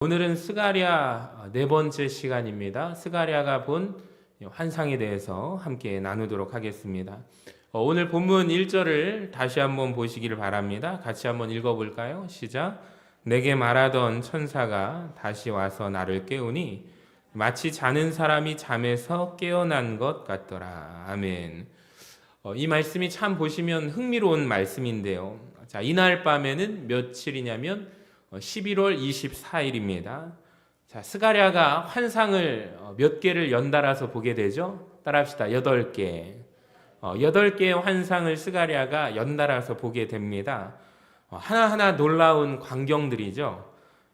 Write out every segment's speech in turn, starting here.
오늘은 스가랴 네 번째 시간입니다. 스가랴가 본 환상에 대해서 함께 나누도록 하겠습니다. 오늘 본문 1절을 다시 한번 보시기를 바랍니다. 같이 한번 읽어볼까요? 시작. 내게 말하던 천사가 다시 와서 나를 깨우니 마치 자는 사람이 잠에서 깨어난 것 같더라. 아멘. 이 말씀이 참 보시면 흥미로운 말씀인데요. 자, 이날 밤에는 며칠이냐면 11월 24일입니다. 자, 스가랴가 환상을 몇 개를 연달아서 보게 되죠? 따라합시다. 8개. 8개의 환상을 스가랴가 연달아서 보게 됩니다. 하나하나 놀라운 광경들이죠.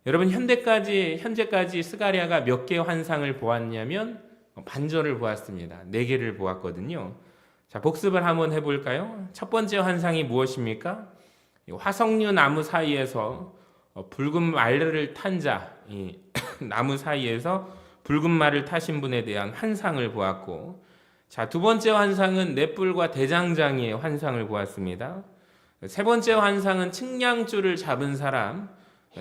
여러분, 현재까지 스가랴가 몇 개의 환상을 보았냐면 반절을 보았습니다. 4개를 보았거든요. 자, 복습을 한번 해볼까요? 첫 번째 환상이 무엇입니까? 화석류 나무 사이에서 붉은 말을 탄 자, 이 나무 사이에서 붉은 말을 타신 분에 대한 환상을 보았고, 자, 두 번째 환상은 넷불과 대장장이의 환상을 보았습니다. 세 번째 환상은 측량줄을 잡은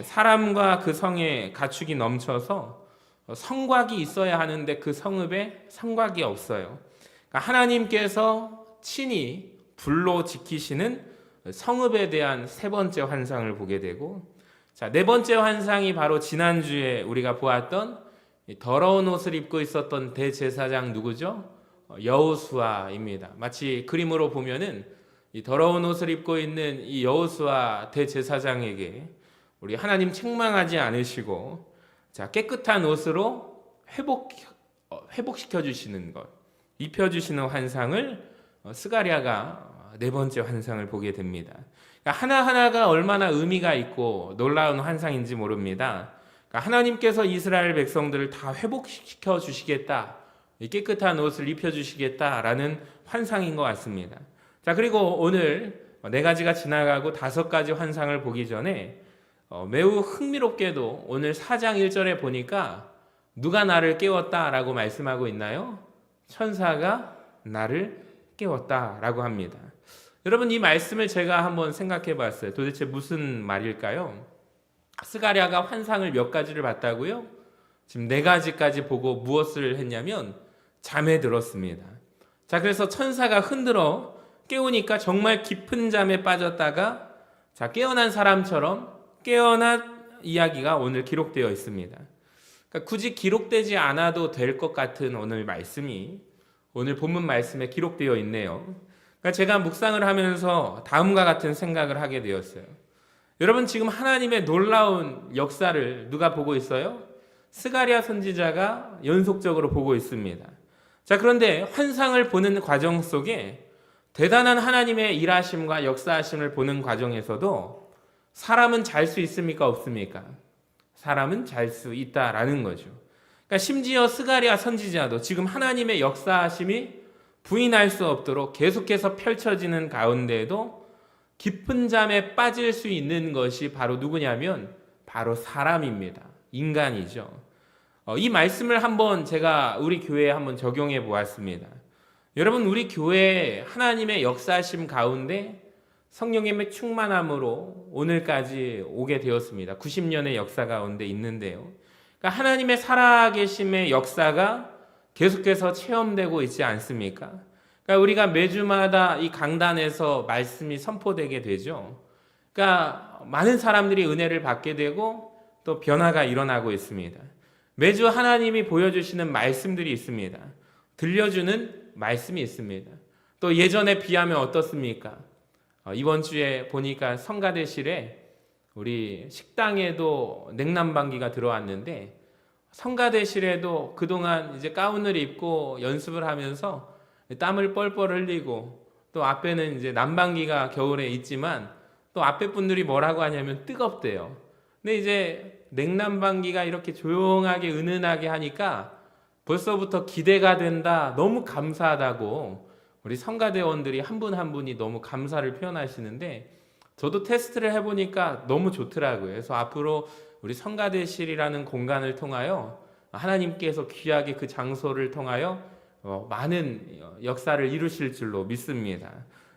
사람과 그 성에 가축이 넘쳐서 성곽이 있어야 하는데 그 성읍에 성곽이 없어요. 그러니까 하나님께서 친히 불로 지키시는 성읍에 대한 세 번째 환상을 보게 되고, 자, 네 번째 환상이 바로 지난주에 우리가 보았던 더러운 옷을 입고 있었던 대제사장 누구죠? 여호수아입니다. 마치 그림으로 보면은 이 더러운 옷을 입고 있는 이 여호수아 대제사장에게 우리 하나님 책망하지 않으시고, 자, 깨끗한 옷으로 회복시켜 주시는 것, 입혀 주시는 환상을 스가랴가 네 번째 환상을 보게 됩니다. 하나하나가 얼마나 의미가 있고 놀라운 환상인지 모릅니다. 하나님께서 이스라엘 백성들을 다 회복시켜 주시겠다, 깨끗한 옷을 입혀 주시겠다라는 환상인 것 같습니다. 자, 그리고 오늘 4가지가 지나가고 5가지 환상을 보기 전에 매우 흥미롭게도 오늘 4장 1절에 보니까 누가 나를 깨웠다라고 말씀하고 있나요? 천사가 나를 깨웠다라고 합니다. 여러분, 이 말씀을 제가 한번 생각해 봤어요. 도대체 무슨 말일까요? 스가랴가 환상을 몇 가지를 봤다고요? 지금 4가지까지 보고 무엇을 했냐면 잠에 들었습니다. 자, 그래서 천사가 흔들어 깨우니까 정말 깊은 잠에 빠졌다가, 자, 깨어난 사람처럼 깨어난 이야기가 오늘 기록되어 있습니다. 그러니까 굳이 기록되지 않아도 될 것 같은 오늘 말씀이 오늘 본문 말씀에 기록되어 있네요. 제가 묵상을 하면서 다음과 같은 생각을 하게 되었어요. 여러분, 지금 하나님의 놀라운 역사를 누가 보고 있어요? 스가랴 선지자가 연속적으로 보고 있습니다. 자, 그런데 환상을 보는 과정 속에 대단한 하나님의 일하심과 역사하심을 보는 과정에서도 사람은 잘 수 있습니까? 없습니까? 사람은 잘 수 있다라는 거죠. 그러니까 심지어 스가랴 선지자도 지금 하나님의 역사하심이 부인할 수 없도록 계속해서 펼쳐지는 가운데에도 깊은 잠에 빠질 수 있는 것이 바로 누구냐면 바로 사람입니다. 인간이죠. 이 말씀을 한번 제가 우리 교회에 한번 적용해 보았습니다. 여러분, 우리 교회에 하나님의 역사심 가운데 성령님의 충만함으로 오늘까지 오게 되었습니다. 90년의 역사 가운데 있는데요. 그러니까 하나님의 살아계심의 역사가 계속해서 체험되고 있지 않습니까? 그러니까 우리가 매주마다 이 강단에서 말씀이 선포되게 되죠. 그러니까 많은 사람들이 은혜를 받게 되고 또 변화가 일어나고 있습니다. 매주 하나님이 보여주시는 말씀들이 있습니다. 들려주는 말씀이 있습니다. 또 예전에 비하면 어떻습니까? 이번 주에 보니까 성가대실에 우리 식당에도 냉난방기가 들어왔는데, 성가대실에도 그동안 이제 가운을 입고 연습을 하면서 땀을 뻘뻘 흘리고, 또 앞에는 이제 난방기가 겨울에 있지만 또 앞에 분들이 뭐라고 하냐면 뜨겁대요. 근데 이제 냉난방기가 이렇게 조용하게 은은하게 하니까 벌써부터 기대가 된다, 너무 감사하다고 우리 성가대원들이 한 분 한 분이 너무 감사를 표현하시는데, 저도 테스트를 해보니까 너무 좋더라고요. 그래서 앞으로 우리 성가대실이라는 공간을 통하여 하나님께서 귀하게 그 장소를 통하여 많은 역사를 이루실 줄로 믿습니다.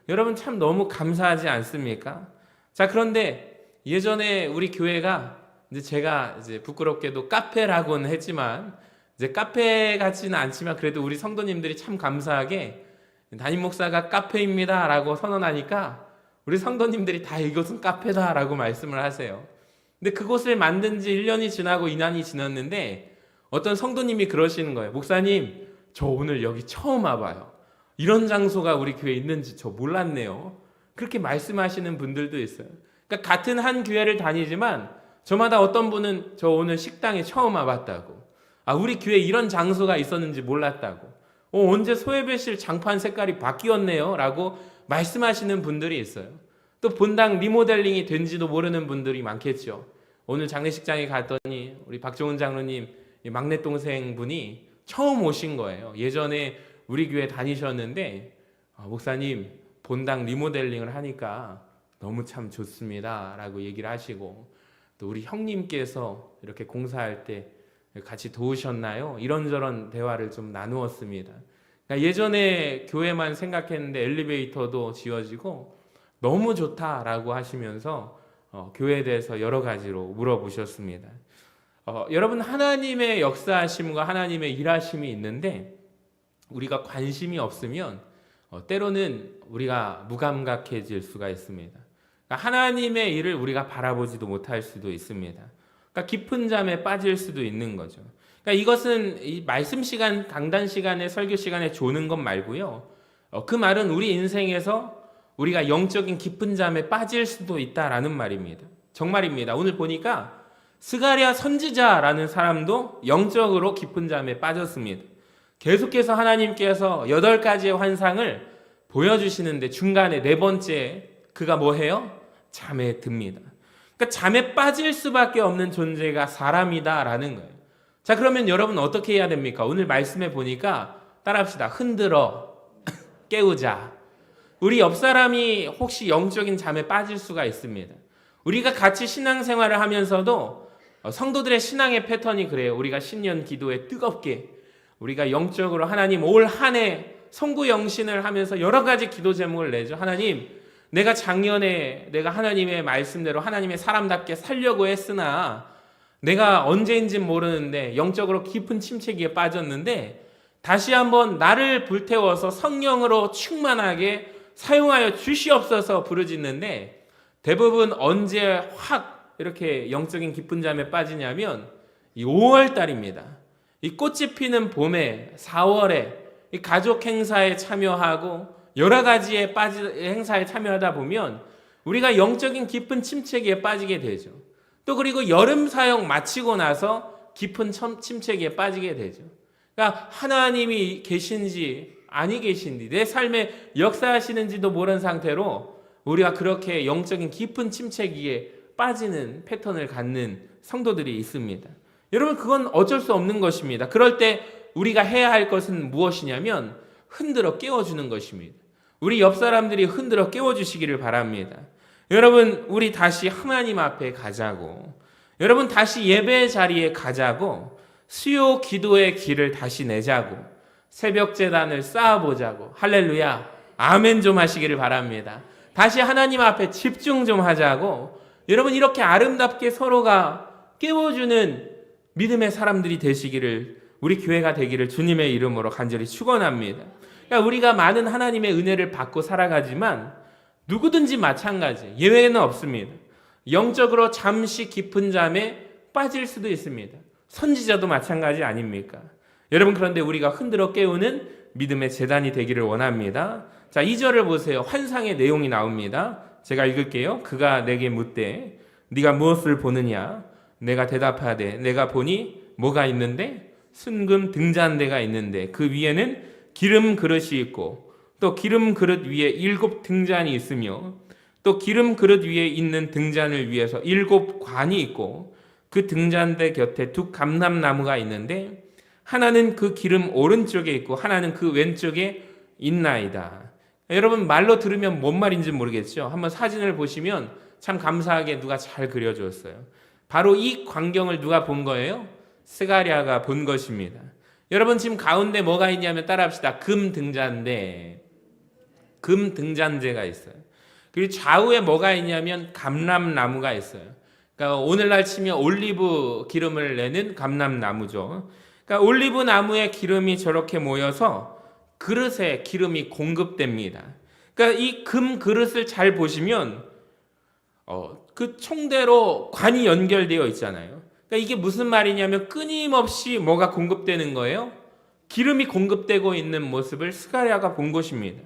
여러분, 참 너무 감사하지 않습니까? 자, 그런데 예전에 우리 교회가 이제 제가 이제 부끄럽게도 카페라고는 했지만 이제 카페 같지는 않지만 그래도 우리 성도님들이 참 감사하게 담임 목사가 카페입니다라고 선언하니까 우리 성도님들이 다 이것은 카페다라고 말씀을 하세요. 근데 그곳을 만든 지 1년이 지나고 2년이 지났는데 어떤 성도님이 그러시는 거예요. 목사님, 저 오늘 여기 처음 와봐요. 이런 장소가 우리 교회에 있는지 저 몰랐네요. 그렇게 말씀하시는 분들도 있어요. 그러니까 같은 한 교회를 다니지만 저마다 어떤 분은 저 오늘 식당에 처음 와봤다고. 우리 교회에 이런 장소가 있었는지 몰랐다고. 언제 소예배실 장판 색깔이 바뀌었네요. 라고 말씀하시는 분들이 있어요. 또 본당 리모델링이 된지도 모르는 분들이 많겠죠. 오늘 장례식장에 갔더니 우리 박종훈 장로님 막내 동생 분이 처음 오신 거예요. 예전에 우리 교회 다니셨는데 목사님 본당 리모델링을 하니까 너무 참 좋습니다 라고 얘기를 하시고, 또 우리 형님께서 이렇게 공사할 때 같이 도우셨나요? 이런저런 대화를 좀 나누었습니다. 그러니까 예전에 교회만 생각했는데 엘리베이터도 지어지고 너무 좋다라고 하시면서 교회에 대해서 여러 가지로 물어보셨습니다. 여러분, 하나님의 역사하심과 하나님의 일하심이 있는데 우리가 관심이 없으면 때로는 우리가 무감각해질 수가 있습니다. 그러니까 하나님의 일을 우리가 바라보지도 못할 수도 있습니다. 그러니까 깊은 잠에 빠질 수도 있는 거죠. 그러니까 이것은 이 말씀 시간, 강단 시간에, 설교 시간에 조는 것 말고요. 그 말은 우리 인생에서 우리가 영적인 깊은 잠에 빠질 수도 있다라는 말입니다. 정말입니다. 오늘 보니까 스가랴 선지자라는 사람도 영적으로 깊은 잠에 빠졌습니다. 계속해서 하나님께서 8가지의 환상을 보여주시는데 중간에 4번째 그가 뭐 해요? 잠에 듭니다. 그러니까 잠에 빠질 수밖에 없는 존재가 사람이다라는 거예요. 자, 그러면 여러분 어떻게 해야 됩니까? 오늘 말씀에 보니까 따라합시다. 흔들어 깨우자. 우리 옆 사람이 혹시 영적인 잠에 빠질 수가 있습니다. 우리가 같이 신앙생활을 하면서도 성도들의 신앙의 패턴이 그래요. 우리가 신년 기도에 뜨겁게 우리가 영적으로 하나님 올 한 해 성구영신을 하면서 여러 가지 기도 제목을 내죠. 하나님, 내가 작년에 내가 하나님의 말씀대로 하나님의 사람답게 살려고 했으나 내가 언제인지 모르는데 영적으로 깊은 침체기에 빠졌는데 다시 한번 나를 불태워서 성령으로 충만하게 사용하여 주시옵소서 부르짖는데 대부분 언제 확 이렇게 영적인 깊은 잠에 빠지냐면 이 5월 달입니다. 이 꽃이 피는 봄에 4월에 이 가족 행사에 참여하고 여러 가지의 행사에 참여하다 보면 우리가 영적인 깊은 침체기에 빠지게 되죠. 또 그리고 여름 사역 마치고 나서 깊은 침체기에 빠지게 되죠. 그러니까 하나님이 계신지 아니 계신지 내 삶에 역사하시는지도 모르는 상태로 우리가 그렇게 영적인 깊은 침체기에 빠지는 패턴을 갖는 성도들이 있습니다. 여러분, 그건 어쩔 수 없는 것입니다. 그럴 때 우리가 해야 할 것은 무엇이냐면 흔들어 깨워주는 것입니다. 우리 옆 사람들이 흔들어 깨워주시기를 바랍니다. 여러분, 우리 다시 하나님 앞에 가자고, 여러분 다시 예배 자리에 가자고, 수요 기도의 길을 다시 내자고, 새벽 제단을 쌓아보자고, 할렐루야, 아멘 좀 하시기를 바랍니다. 다시 하나님 앞에 집중 좀 하자고, 여러분 이렇게 아름답게 서로가 깨워주는 믿음의 사람들이 되시기를, 우리 교회가 되기를 주님의 이름으로 간절히 축원합니다. 그러니까 우리가 많은 하나님의 은혜를 받고 살아가지만 누구든지 마찬가지, 예외는 없습니다. 영적으로 잠시 깊은 잠에 빠질 수도 있습니다. 선지자도 마찬가지 아닙니까? 여러분, 그런데 우리가 흔들어 깨우는 믿음의 제단이 되기를 원합니다. 자, 2절을 보세요. 환상의 내용이 나옵니다. 제가 읽을게요. 그가 내게 묻되 네가 무엇을 보느냐? 내가 대답하되 내가 보니 뭐가 있는데? 순금 등잔대가 있는데 그 위에는 기름 그릇이 있고 또 기름 그릇 위에 7 등잔이 있으며 또 기름 그릇 위에 있는 등잔을 위해서 7 관이 있고 그 등잔대 곁에 2 감람나무가 있는데 하나는 그 기름 오른쪽에 있고 하나는 그 왼쪽에 있나이다. 여러분, 말로 들으면 뭔 말인지 모르겠죠. 한번 사진을 보시면 참 감사하게 누가 잘 그려줬어요. 바로 이 광경을 누가 본 거예요? 스가랴가 본 것입니다. 여러분, 지금 가운데 뭐가 있냐면 따라합시다. 금 등잔대. 금 등잔대가 있어요. 그리고 좌우에 뭐가 있냐면 감람나무가 있어요. 그러니까 오늘날 치면 올리브 기름을 내는 감람나무죠. 그러니까 올리브 나무의 기름이 저렇게 모여서 그릇에 기름이 공급됩니다. 그러니까 이 금 그릇을 잘 보시면 그 총대로 관이 연결되어 있잖아요. 그러니까 이게 무슨 말이냐면 끊임없이 뭐가 공급되는 거예요? 기름이 공급되고 있는 모습을 스가랴가 본 것입니다.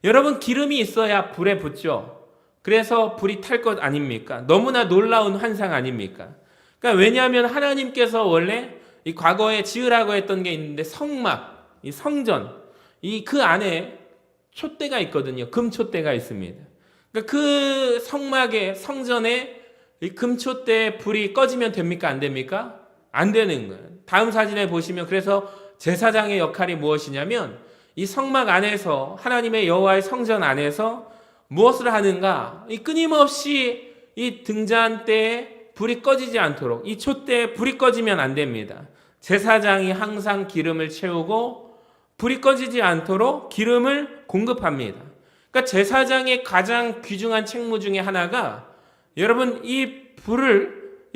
여러분, 기름이 있어야 불에 붙죠. 그래서 불이 탈 것 아닙니까? 너무나 놀라운 환상 아닙니까? 그러니까 왜냐하면 하나님께서 원래 이 과거에 지으라고 했던 게 있는데 성막, 이 성전, 이 그 안에 촛대가 있거든요. 금촛대가 있습니다. 그러니까 그 성막에 성전에 이 금촛대에 불이 꺼지면 됩니까? 안 됩니까? 안 되는 거예요. 다음 사진에 보시면 그래서 제사장의 역할이 무엇이냐면 이 성막 안에서 하나님의 여호와의 성전 안에서 무엇을 하는가? 이 끊임없이 이 등잔대에 불이 꺼지지 않도록 이 촛대에 불이 꺼지면 안 됩니다. 제사장이 항상 기름을 채우고 불이 꺼지지 않도록 기름을 공급합니다. 그러니까 제사장의 가장 귀중한 책무 중에 하나가 여러분 이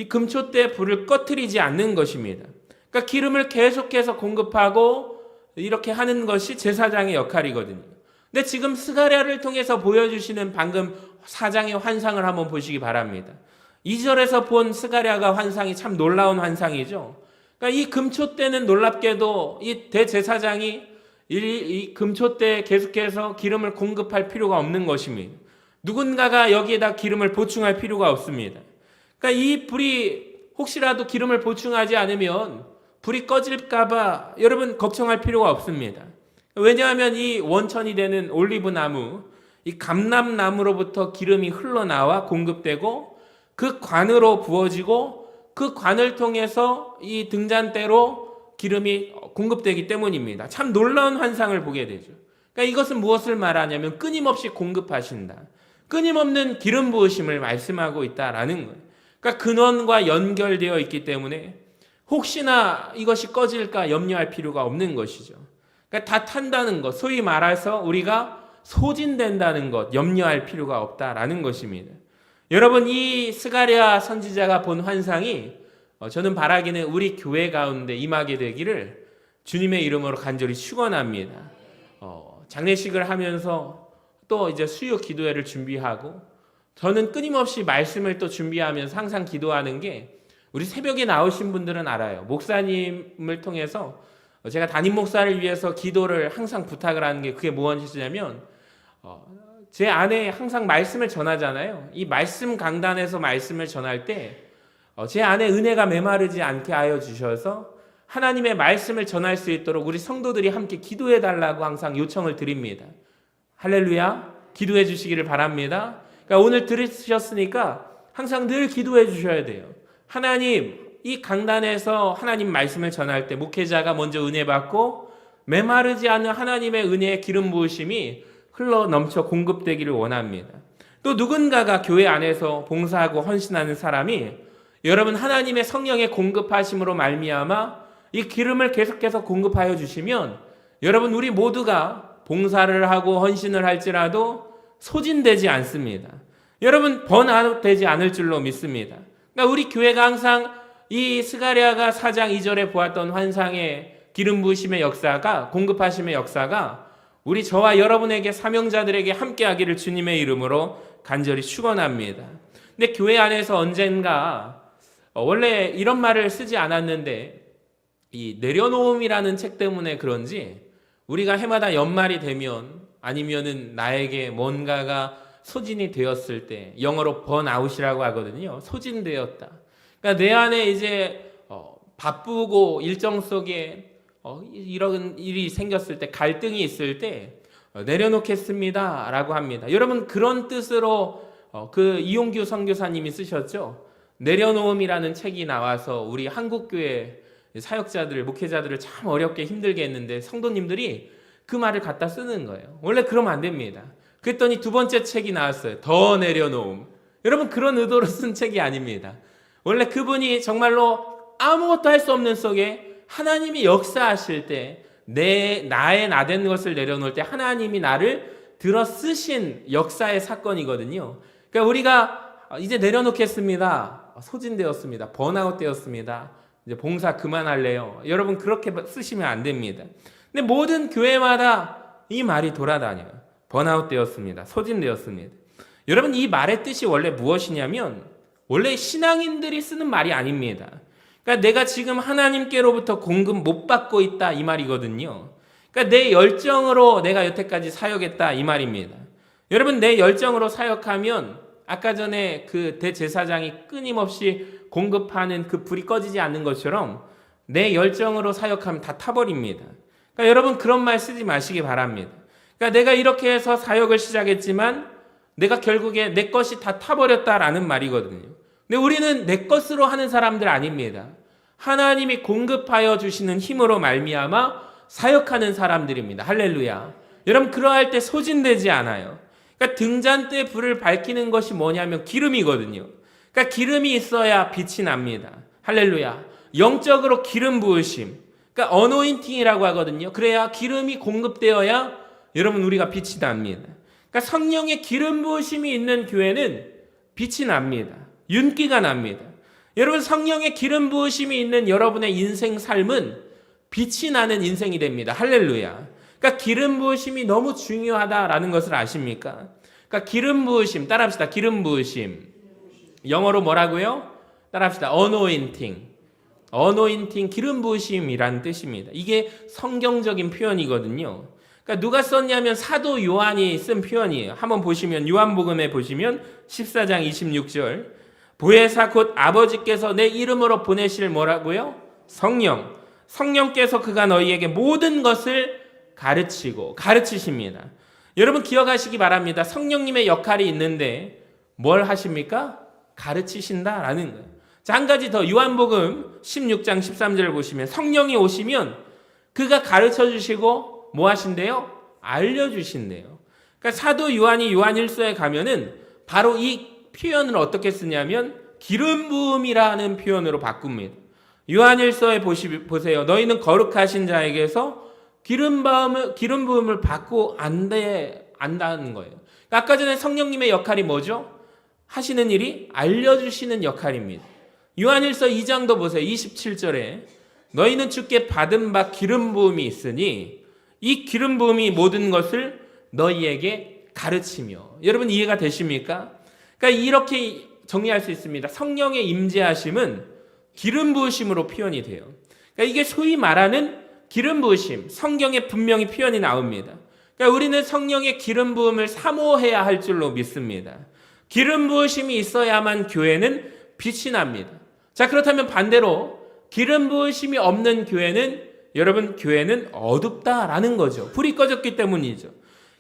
금촛대의 불을 꺼트리지 않는 것입니다. 그러니까 기름을 계속해서 공급하고 이렇게 하는 것이 제사장의 역할이거든요. 근데 지금 스가랴를 통해서 보여주시는 방금 4장의 환상을 한번 보시기 바랍니다. 2절에서 본 스가랴가 환상이 참 놀라운 환상이죠. 그러니까 이 금촛대는 놀랍게도 이 대제사장이 이 금촛대에 계속해서 기름을 공급할 필요가 없는 것입니다. 누군가가 여기에다 기름을 보충할 필요가 없습니다. 그러니까 이 불이 혹시라도 기름을 보충하지 않으면 불이 꺼질까봐 여러분 걱정할 필요가 없습니다. 왜냐하면 이 원천이 되는 올리브 나무, 이 감람나무로부터 기름이 흘러나와 공급되고 그 관으로 부어지고 그 관을 통해서 이 등잔대로 기름이 공급되기 때문입니다. 참 놀라운 환상을 보게 되죠. 그러니까 이것은 무엇을 말하냐면 끊임없이 공급하신다. 끊임없는 기름 부으심을 말씀하고 있다라는 거예요. 그러니까 근원과 연결되어 있기 때문에 혹시나 이것이 꺼질까 염려할 필요가 없는 것이죠. 그러니까 다 탄다는 것, 소위 말해서 우리가 소진된다는 것, 염려할 필요가 없다라는 것입니다. 여러분, 이 스가랴 선지자가 본 환상이 저는 바라기는 우리 교회 가운데 임하게 되기를 주님의 이름으로 간절히 축원합니다. 장례식을 하면서 또 이제 수요 기도회를 준비하고 저는 끊임없이 말씀을 또 준비하면서 항상 기도하는 게 우리 새벽에 나오신 분들은 알아요. 목사님을 통해서 제가 담임 목사를 위해서 기도를 항상 부탁을 하는 게 그게 무엇이냐면 제 안에 항상 말씀을 전하잖아요. 이 말씀 강단에서 말씀을 전할 때 제 안에 은혜가 메마르지 않게 하여 주셔서 하나님의 말씀을 전할 수 있도록 우리 성도들이 함께 기도해 달라고 항상 요청을 드립니다. 할렐루야, 기도해 주시기를 바랍니다. 그러니까 오늘 들으셨으니까 항상 늘 기도해 주셔야 돼요. 하나님, 이 강단에서 하나님 말씀을 전할 때 목회자가 먼저 은혜 받고 메마르지 않는 하나님의 은혜의 기름 부으심이 흘러 넘쳐 공급되기를 원합니다. 또 누군가가 교회 안에서 봉사하고 헌신하는 사람이 여러분 하나님의 성령의 공급하심으로 말미암아 이 기름을 계속해서 공급하여 주시면 여러분 우리 모두가 봉사를 하고 헌신을 할지라도 소진되지 않습니다. 여러분 번아웃되지 않을 줄로 믿습니다. 그러니까 우리 교회가 항상 이 스가랴가 4장 2절에 보았던 환상의 기름 부으심의 역사가 공급하심의 역사가 우리 저와 여러분에게 사명자들에게 함께하기를 주님의 이름으로 간절히 축원합니다. 근데 교회 안에서 언젠가 원래 이런 말을 쓰지 않았는데 이 내려놓음이라는 책 때문에 그런지 우리가 해마다 연말이 되면 아니면은 나에게 뭔가가 소진이 되었을 때 영어로 번아웃이라고 하거든요. 소진되었다. 그러니까 내 안에 이제 바쁘고 일정 속에 이런 일이 생겼을 때 갈등이 있을 때 내려놓겠습니다 라고 합니다. 여러분 그런 뜻으로 그 이용규 선교사님이 쓰셨죠. 내려놓음이라는 책이 나와서 우리 한국교회 사역자들, 목회자들을 참 어렵게 힘들게 했는데 성도님들이 그 말을 갖다 쓰는 거예요. 원래 그러면 안 됩니다. 그랬더니 두 번째 책이 나왔어요. 더 내려놓음. 여러분 그런 의도로 쓴 책이 아닙니다. 원래 그분이 정말로 아무것도 할 수 없는 속에 하나님이 역사하실 때 나의 나된 것을 내려놓을 때 하나님이 나를 들어 쓰신 역사의 사건이거든요. 그러니까 우리가 이제 내려놓겠습니다. 소진되었습니다. 번아웃 되었습니다. 이제 봉사 그만할래요. 여러분 그렇게 쓰시면 안 됩니다. 근데 모든 교회마다 이 말이 돌아다녀요. 번아웃 되었습니다. 소진되었습니다. 여러분 이 말의 뜻이 원래 무엇이냐면 원래 신앙인들이 쓰는 말이 아닙니다. 그러니까 내가 지금 하나님께로부터 공급 못 받고 있다 이 말이거든요. 그러니까 내 열정으로 내가 여태까지 사역했다 이 말입니다. 여러분 내 열정으로 사역하면 아까 전에 그 대제사장이 끊임없이 공급하는 그 불이 꺼지지 않는 것처럼 내 열정으로 사역하면 다 타버립니다. 그러니까 여러분 그런 말 쓰지 마시기 바랍니다. 그러니까 내가 이렇게 해서 사역을 시작했지만 내가 결국에 내 것이 다 타버렸다라는 말이거든요. 근데 우리는 내 것으로 하는 사람들 아닙니다. 하나님이 공급하여 주시는 힘으로 말미암아 사역하는 사람들입니다. 할렐루야. 여러분 그러할 때 소진되지 않아요. 그러니까 등잔대에 불을 밝히는 것이 뭐냐면 기름이거든요. 그러니까 기름이 있어야 빛이 납니다. 할렐루야. 영적으로 기름 부으심. 그러니까 어노인팅이라고 하거든요. 그래야 기름이 공급되어야 여러분 우리가 빛이 납니다. 그러니까 성령의 기름 부으심이 있는 교회는 빛이 납니다. 윤기가 납니다. 여러분 성령의 기름 부으심이 있는 여러분의 인생 삶은 빛이 나는 인생이 됩니다. 할렐루야. 그러니까 기름 부으심이 너무 중요하다라는 것을 아십니까? 그러니까 기름 부으심 따라합시다. 기름 부으심. 영어로 뭐라고요? 따라합시다. anointing. anointing 기름 부으심이라는 뜻입니다. 이게 성경적인 표현이거든요. 그러니까 누가 썼냐면 사도 요한이 쓴 표현이에요. 한번 보시면 요한복음에 보시면 14장 26절 보혜사 곧 아버지께서 내 이름으로 보내실 뭐라고요? 성령. 성령께서 그가 너희에게 모든 것을 가르치십니다. 여러분 기억하시기 바랍니다. 성령님의 역할이 있는데 뭘 하십니까? 가르치신다라는 거예요. 자, 한 가지 더 요한복음 16장 13절을 보시면 성령이 오시면 그가 가르쳐 주시고 뭐 하신대요? 알려주신대요. 그러니까 사도 요한이 요한일서에 가면은 바로 이 표현을 어떻게 쓰냐면 기름 부음이라는 표현으로 바꿉니다. 요한일서에 보세요. 너희는 거룩하신 자에게서 기름 부음을 받고 안다는 거예요. 그러니까 아까 전에 성령님의 역할이 뭐죠? 하시는 일이 알려주시는 역할입니다. 요한일서 2장도 보세요. 27절에 너희는 주께 받은 바 기름 부음이 있으니 이 기름 부음이 모든 것을 너희에게 가르치며. 여러분 이해가 되십니까? 그러니까 이렇게 정리할 수 있습니다. 성령의 임재하심은 기름 부으심으로 표현이 돼요. 그러니까 이게 소위 말하는 기름 부으심, 성경에 분명히 표현이 나옵니다. 그러니까 우리는 성령의 기름 부음을 사모해야 할 줄로 믿습니다. 기름 부으심이 있어야만 교회는 빛이 납니다. 자, 그렇다면 반대로 기름 부으심이 없는 교회는 여러분 교회는 어둡다라는 거죠. 불이 꺼졌기 때문이죠.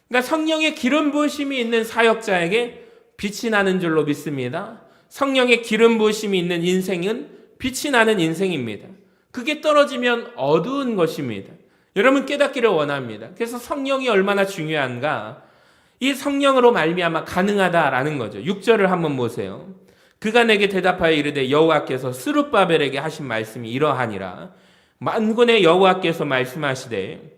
그러니까 성령의 기름 부으심이 있는 사역자에게 빛이 나는 줄로 믿습니다. 성령의 기름 부으심이 있는 인생은 빛이 나는 인생입니다. 그게 떨어지면 어두운 것입니다. 여러분 깨닫기를 원합니다. 그래서 성령이 얼마나 중요한가? 이 성령으로 말미암아 가능하다라는 거죠. 6절을 한번 보세요. 그가 내게 대답하여 이르되 여호와께서 스룹바벨에게 하신 말씀이 이러하니라. 만군의 여호와께서 말씀하시되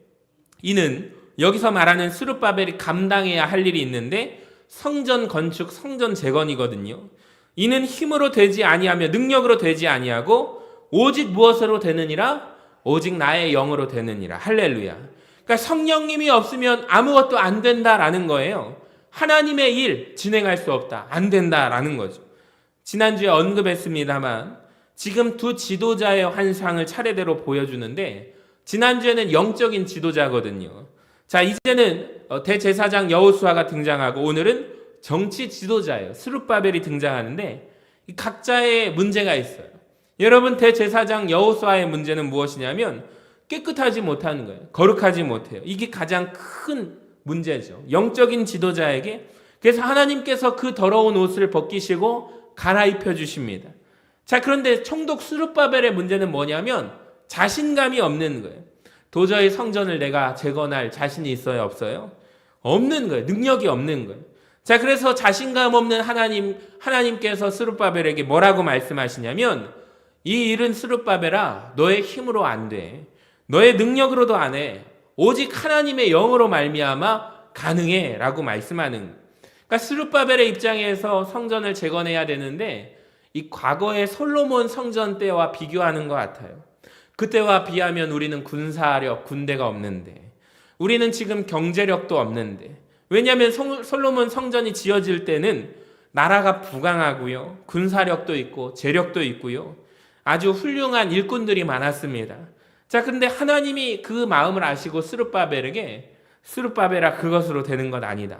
이는 여기서 말하는 스룹바벨이 감당해야 할 일이 있는데 성전 건축, 성전 재건이거든요. 이는 힘으로 되지 아니하며 능력으로 되지 아니하고 오직 무엇으로 되느니라? 오직 나의 영으로 되느니라. 할렐루야. 그러니까 성령님이 없으면 아무것도 안 된다라는 거예요. 하나님의 일 진행할 수 없다. 안 된다라는 거죠. 지난주에 언급했습니다만 지금 두 지도자의 환상을 차례대로 보여주는데 지난주에는 영적인 지도자거든요. 자, 이제는 대제사장 여호수아가 등장하고 오늘은 정치 지도자예요. 스룹바벨이 등장하는데 각자의 문제가 있어요. 여러분 대제사장 여호수아의 문제는 무엇이냐면 깨끗하지 못하는 거예요. 거룩하지 못해요. 이게 가장 큰 문제죠. 영적인 지도자에게. 그래서 하나님께서 그 더러운 옷을 벗기시고 갈아입혀 주십니다. 자, 그런데 총독 스룹바벨의 문제는 뭐냐면 자신감이 없는 거예요. 도저히 성전을 내가 재건할 자신이 있어요, 없어요? 없는 거예요. 능력이 없는 거예요. 자, 그래서 자신감 없는 하나님께서 스룹바벨에게 뭐라고 말씀하시냐면 이 일은 스룹바벨아, 너의 힘으로 안 돼. 너의 능력으로도 안 해. 오직 하나님의 영으로 말미암아 가능해 라고 말씀하는 거예요. 그러니까 스룹바벨의 입장에서 성전을 재건해야 되는데 이 과거의 솔로몬 성전 때와 비교하는 것 같아요. 그때와 비하면 우리는 군사력, 군대가 없는데, 우리는 지금 경제력도 없는데, 왜냐하면 솔로몬 성전이 지어질 때는 나라가 부강하고요, 군사력도 있고 재력도 있고요, 아주 훌륭한 일꾼들이 많았습니다. 자, 근데 하나님이 그 마음을 아시고 스룹바벨에게, 스룹바벨아 그것으로 되는 것 아니다.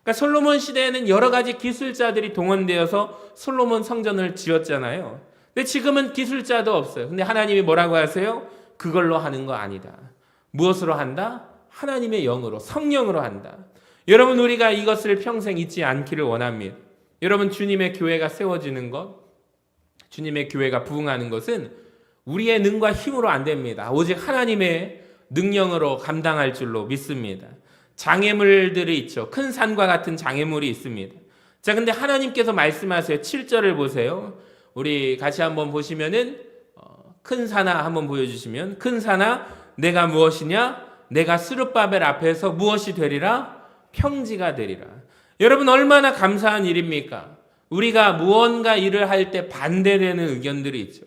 그러니까 솔로몬 시대에는 여러 가지 기술자들이 동원되어서 솔로몬 성전을 지었잖아요. 근데 지금은 기술자도 없어요. 근데 하나님이 뭐라고 하세요? 그걸로 하는 거 아니다. 무엇으로 한다? 하나님의 영으로, 성령으로 한다. 여러분, 우리가 이것을 평생 잊지 않기를 원합니다. 여러분, 주님의 교회가 세워지는 것, 주님의 교회가 부흥하는 것은 우리의 능과 힘으로 안 됩니다. 오직 하나님의 능력으로 감당할 줄로 믿습니다. 장애물들이 있죠. 큰 산과 같은 장애물이 있습니다. 자, 근데 하나님께서 말씀하세요. 7절을 보세요. 우리 같이 한번 보시면은 큰 산아 한번 보여주시면, 큰 산아 내가 무엇이냐? 내가 스룹바벨 앞에서 무엇이 되리라? 평지가 되리라. 여러분, 얼마나 감사한 일입니까? 우리가 무언가 일을 할 때 반대되는 의견들이 있죠.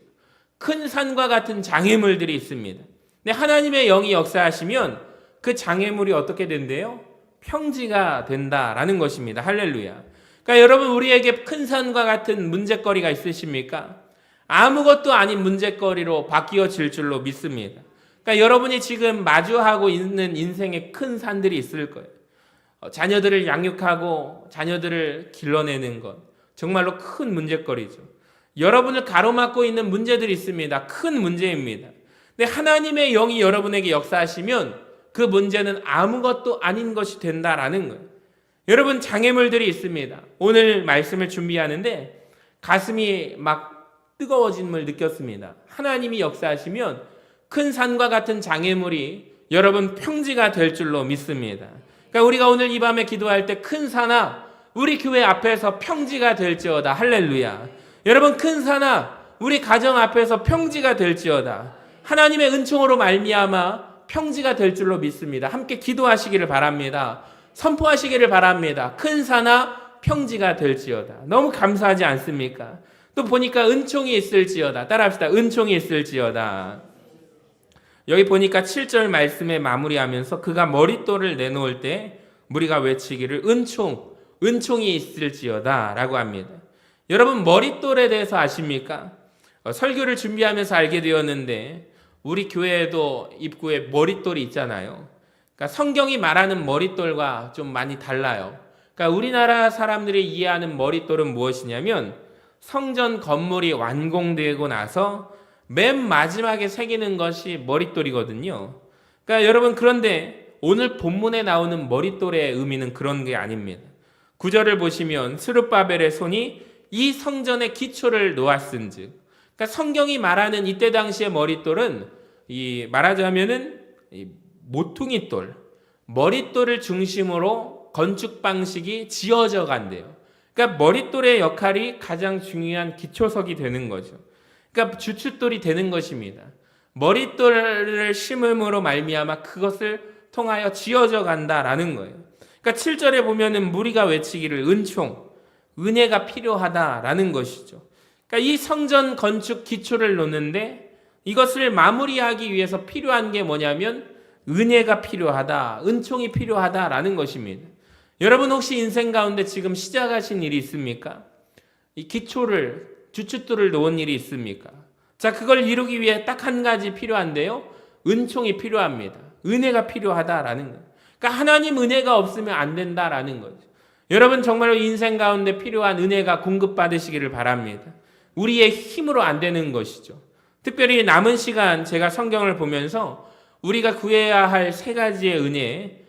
큰 산과 같은 장애물들이 있습니다. 근데 하나님의 영이 역사하시면 그 장애물이 어떻게 된대요? 평지가 된다라는 것입니다. 할렐루야. 그러니까 여러분, 우리에게 큰 산과 같은 문제거리가 있으십니까? 아무것도 아닌 문제거리로 바뀌어질 줄로 믿습니다. 그러니까 여러분이 지금 마주하고 있는 인생에 큰 산들이 있을 거예요. 자녀들을 양육하고 자녀들을 길러내는 것, 정말로 큰 문제거리죠. 여러분을 가로막고 있는 문제들이 있습니다. 큰 문제입니다. 근데 하나님의 영이 여러분에게 역사하시면 그 문제는 아무것도 아닌 것이 된다라는 거예요. 여러분, 장애물들이 있습니다. 오늘 말씀을 준비하는데 가슴이 막 뜨거워짐을 느꼈습니다. 하나님이 역사하시면 큰 산과 같은 장애물이 여러분 평지가 될 줄로 믿습니다. 그러니까 우리가 오늘 이 밤에 기도할 때 큰 산아 우리 교회 앞에서 평지가 될지어다. 할렐루야. 여러분, 큰 산아 우리 가정 앞에서 평지가 될지어다. 하나님의 은총으로 말미암아 평지가 될 줄로 믿습니다. 함께 기도하시기를 바랍니다. 선포하시기를 바랍니다. 큰 산아 평지가 될지어다. 너무 감사하지 않습니까? 또 보니까 은총이 있을지어다. 따라합시다. 은총이 있을지어다. 여기 보니까 7절 말씀에 마무리하면서 그가 머릿돌을 내놓을 때 우리가 외치기를 은총이 있을지어다 라고 합니다. 여러분, 머릿돌에 대해서 아십니까? 설교를 준비하면서 알게 되었는데 우리 교회에도 입구에 머릿돌이 있잖아요. 그러니까 성경이 말하는 머릿돌과 좀 많이 달라요. 그러니까 우리나라 사람들이 이해하는 머릿돌은 무엇이냐면 성전 건물이 완공되고 나서 맨 마지막에 새기는 것이 머릿돌이거든요. 그러니까 여러분, 그런데 오늘 본문에 나오는 머릿돌의 의미는 그런 게 아닙니다. 9절을 보시면 스룹바벨의 손이 이 성전의 기초를 놓았은즉, 그러니까 성경이 말하는 이때 당시의 머릿돌은 말하자면은 모퉁이돌, 머릿돌을 중심으로 건축 방식이 지어져 간대요. 그러니까 머릿돌의 역할이 가장 중요한 기초석이 되는 거죠. 그러니까 주춧돌이 되는 것입니다. 머릿돌을 심음으로 말미암아 그것을 통하여 지어져 간다라는 거예요. 그러니까 7절에 보면은 무리가 외치기를 은혜가 필요하다라는 것이죠. 그러니까 이 성전 건축 기초를 놓는데 이것을 마무리하기 위해서 필요한 게 뭐냐면 은혜가 필요하다, 은총이 필요하다라는 것입니다. 여러분, 혹시 인생 가운데 지금 시작하신 일이 있습니까? 이 기초를, 주춧돌을 놓은 일이 있습니까? 자, 그걸 이루기 위해 딱 한 가지 필요한데요. 은총이 필요합니다. 은혜가 필요하다라는 거예요. 그러니까 하나님 은혜가 없으면 안 된다라는 거죠. 여러분, 정말로 인생 가운데 필요한 은혜가 공급받으시기를 바랍니다. 우리의 힘으로 안 되는 것이죠. 특별히 남은 시간 제가 성경을 보면서 우리가 구해야 할 세 가지의 은혜,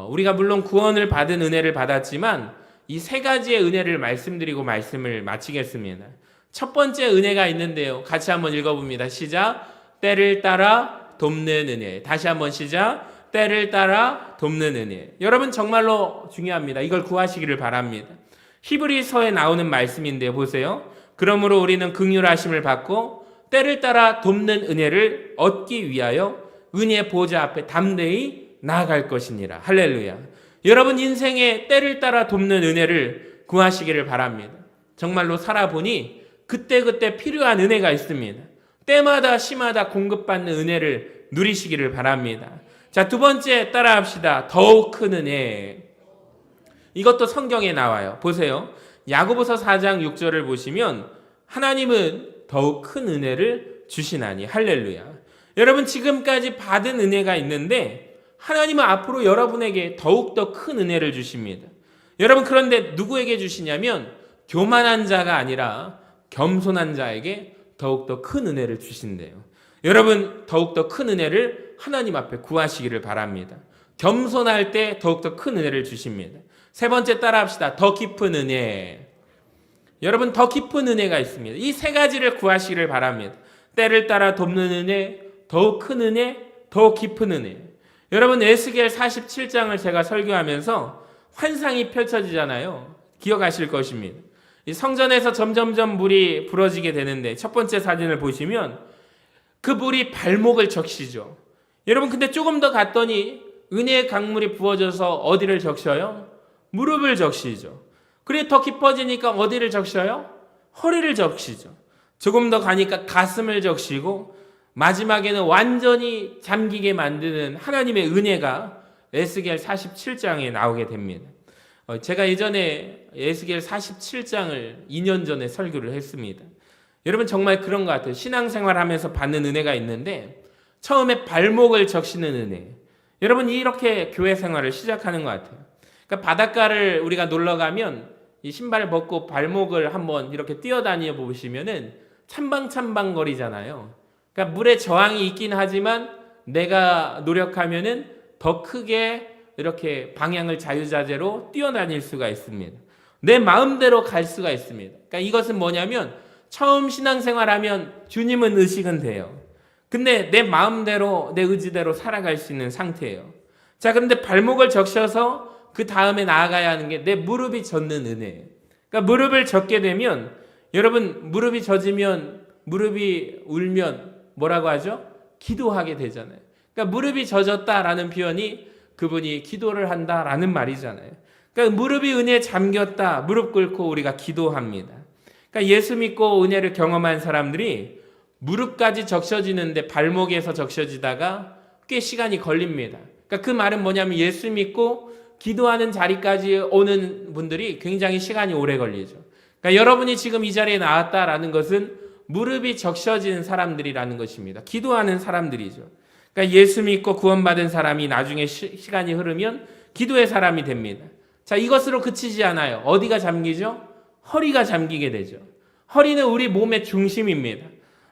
우리가 물론 구원을 받은 은혜를 받았지만 이 세 가지의 은혜를 말씀드리고 말씀을 마치겠습니다. 첫 번째 은혜가 있는데요. 같이 한번 읽어봅니다. 시작. 때를 따라 돕는 은혜. 다시 한번 시작. 때를 따라 돕는 은혜. 여러분, 정말로 중요합니다. 이걸 구하시기를 바랍니다. 히브리서에 나오는 말씀인데 보세요. 그러므로 우리는 긍휼하심을 받고 때를 따라 돕는 은혜를 얻기 위하여 은혜의 보좌 앞에 담대히 나아갈 것이니라. 할렐루야. 여러분, 인생에 때를 따라 돕는 은혜를 구하시기를 바랍니다. 정말로 살아보니 그때그때 필요한 은혜가 있습니다. 때마다 시마다 공급받는 은혜를 누리시기를 바랍니다. 자, 두 번째 따라합시다. 더욱 큰 은혜. 이것도 성경에 나와요. 보세요. 야고보서 4장 6절을 보시면 하나님은 더욱 큰 은혜를 주시나니. 할렐루야. 여러분, 지금까지 받은 은혜가 있는데 하나님은 앞으로 여러분에게 더욱더 큰 은혜를 주십니다. 여러분, 그런데 누구에게 주시냐면 교만한 자가 아니라 겸손한 자에게 더욱더 큰 은혜를 주신대요. 여러분, 더욱더 큰 은혜를 하나님 앞에 구하시기를 바랍니다. 겸손할 때 더욱더 큰 은혜를 주십니다. 세 번째 따라합시다. 더 깊은 은혜. 여러분, 더 깊은 은혜가 있습니다. 이 세 가지를 구하시기를 바랍니다. 때를 따라 돕는 은혜, 더욱 큰 은혜, 더 깊은 은혜. 여러분, 에스겔 47장을 제가 설교하면서 환상이 펼쳐지잖아요. 기억하실 것입니다. 이 성전에서 점점점 물이 불어지게 되는데 첫 번째 사진을 보시면 그 물이 발목을 적시죠. 여러분, 근데 조금 더 갔더니 은혜의 강물이 부어져서 어디를 적셔요? 무릎을 적시죠. 그리고 더 깊어지니까 어디를 적셔요? 허리를 적시죠. 조금 더 가니까 가슴을 적시고 마지막에는 완전히 잠기게 만드는 하나님의 은혜가 에스겔 47장에 나오게 됩니다. 제가 예전에 에스겔 47장을 2년 전에 설교를 했습니다. 여러분, 정말 그런 것 같아요. 신앙생활 하면서 받는 은혜가 있는데 처음에 발목을 적시는 은혜. 여러분, 이렇게 교회 생활을 시작하는 것 같아요. 그러니까 바닷가를 우리가 놀러 가면 이 신발을 벗고 발목을 한번 이렇게 뛰어다녀 보시면은 찬방찬방 거리잖아요. 그러니까 물에 저항이 있긴 하지만 내가 노력하면은 더 크게 이렇게 방향을 자유자재로 뛰어다닐 수가 있습니다. 내 마음대로 갈 수가 있습니다. 그러니까 이것은 뭐냐면 처음 신앙생활하면 주님은 의식은 돼요. 근데 내 마음대로 내 의지대로 살아갈 수 있는 상태예요. 자, 그런데 발목을 적셔서 그 다음에 나아가야 하는 게 내 무릎이 젖는 은혜예요. 그러니까 무릎을 젖게 되면 여러분, 무릎이 젖으면 무릎이 울면 뭐라고 하죠? 기도하게 되잖아요. 그러니까 무릎이 젖었다라는 표현이 그분이 기도를 한다라는 말이잖아요. 그러니까 무릎이 은혜에 잠겼다. 무릎 꿇고 우리가 기도합니다. 그러니까 예수 믿고 은혜를 경험한 사람들이 무릎까지 적셔지는데 발목에서 적셔지다가 꽤 시간이 걸립니다. 그러니까 그 말은 뭐냐면 예수 믿고 기도하는 자리까지 오는 분들이 굉장히 시간이 오래 걸리죠. 그러니까 여러분이 지금 이 자리에 나왔다라는 것은 무릎이 적셔진 사람들이라는 것입니다. 기도하는 사람들이죠. 그러니까 예수 믿고 구원받은 사람이 나중에 시간이 흐르면 기도의 사람이 됩니다. 자, 이것으로 그치지 않아요. 어디가 잠기죠? 허리가 잠기게 되죠. 허리는 우리 몸의 중심입니다.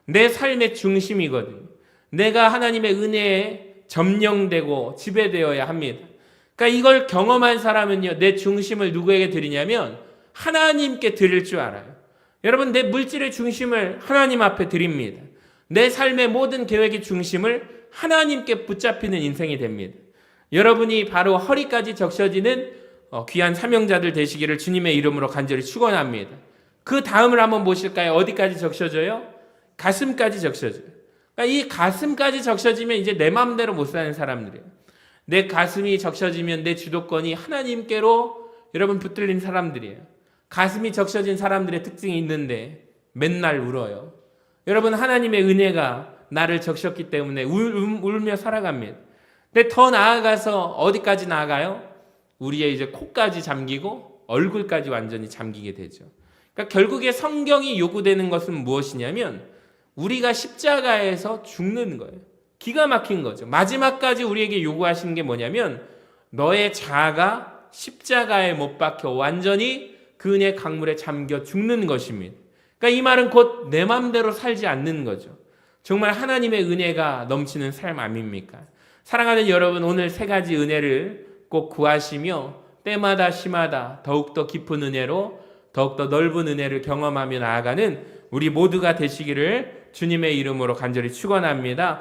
내 삶의 중심이거든요. 내가 하나님의 은혜에 점령되고 지배되어야 합니다. 그러니까 이걸 경험한 사람은요, 내 중심을 누구에게 드리냐면 하나님께 드릴 줄 알아요. 여러분, 내 물질의 중심을 하나님 앞에 드립니다. 내 삶의 모든 계획의 중심을 하나님께 붙잡히는 인생이 됩니다. 여러분이 바로 허리까지 적셔지는 귀한 사명자들 되시기를 주님의 이름으로 간절히 축원합니다. 그 다음을 한번 보실까요? 어디까지 적셔져요? 가슴까지 적셔져요. 그러니까 이 가슴까지 적셔지면 이제 내 마음대로 못 사는 사람들이에요. 내 가슴이 적셔지면 내 주도권이 하나님께로 여러분 붙들린 사람들이에요. 가슴이 적셔진 사람들의 특징이 있는데 맨날 울어요. 여러분, 하나님의 은혜가 나를 적셨기 때문에 울며 살아갑니다. 근데 더 나아가서 어디까지 나아가요? 우리의 이제 코까지 잠기고 얼굴까지 완전히 잠기게 되죠. 그러니까 결국에 성경이 요구되는 것은 무엇이냐면 우리가 십자가에서 죽는 거예요. 기가 막힌 거죠. 마지막까지 우리에게 요구하시는 게 뭐냐면 너의 자아가 십자가에 못 박혀 완전히 그 은혜의 강물에 잠겨 죽는 것입니다. 그러니까 이 말은 곧 내 맘대로 살지 않는 거죠. 정말 하나님의 은혜가 넘치는 삶 아닙니까? 사랑하는 여러분, 오늘 세 가지 은혜를 꼭 구하시며 때마다 시마다 더욱더 깊은 은혜로 더욱더 넓은 은혜를 경험하며 나아가는 우리 모두가 되시기를 주님의 이름으로 간절히 축원합니다.